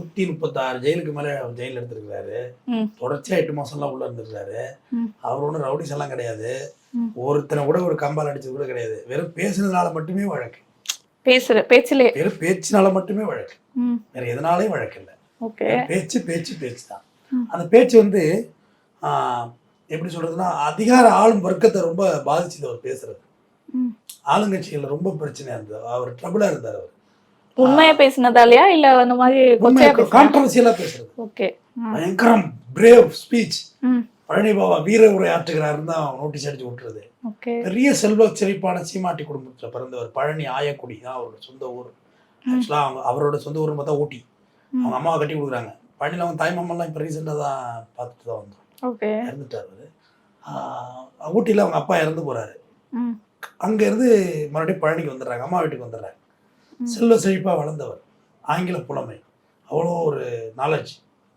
136 ஜெயிலுக்கு மேலே ஜெயிலில் எடுத்துருக்கிறாரு. தொடர்ச்சியாக 8 மாதம்லாம் உள்ளே இருந்துருக்காரு. அவர் ஒன்றும் ரவுடிஸ் எல்லாம் கிடையாது. ஒருத்தனை கூட ஒரு கம்பால் அடிச்சது கூட கிடையாது. வெறும் பேசுனதுனால மட்டுமே வழக்கு. பேச்சிலே வெறும் பேச்சினால மட்டுமே வழக்கு. வேற எதனாலையும் வழக்கு இல்லை. பேச்சு பேச்சு பேச்சு தான். அந்த பேச்சு வந்து எப்படி சொல்றதுன்னா, அதிகார ஆளும் வர்க்கத்தை ரொம்ப பாதிச்சுது அவர் பேசுறது. ஆளுங்கட்சிகள் ரொம்ப பிரச்சனையா இருந்தது. அவர் ட்ரபிளா இருந்தார். அவர் உண்மையா பேசினதாலயா இல்ல அந்த மாதிரி கான்ட்ரவர்சியலா பேசுறது. ஓகே, பயங்கரம் பிரேவ் ஸ்பீச். பழனி பாபா வீர உரை ஆற்றுகிறாருன்னு தான் நோட்டீஸ் அடிச்சு விட்டுறது. பெரிய செல்வ செழிப்பான சீமாட்டி குடும்பத்துல பிறந்தவர். பழனி ஆயக்குடி தான் அவரோட சொந்த ஊர். ஆக்சுவலா அவரோட சொந்த ஊர்னு பார்த்தா ஊட்டி. அவங்க அம்மாவை கட்டி கொடுக்குறாங்க. பழனியில் அவங்க தாய்மாமெல்லாம் இப்போ ரீசெண்டாக தான் பார்த்துட்டு தான் வந்தோம். இறந்துட்டார் அவர். ஊட்டியில் அவங்க அப்பா இறந்து போகிறாரு. அங்கேருந்து மறுபடியும் பழனிக்கு வந்துடுறாங்க. அம்மா வீட்டுக்கு வந்துடுறாங்க. செல்வ செழிப்பாக வளர்ந்தவர். ஆங்கில புலமை, அவ்வளோ ஒரு நாலேஜ்.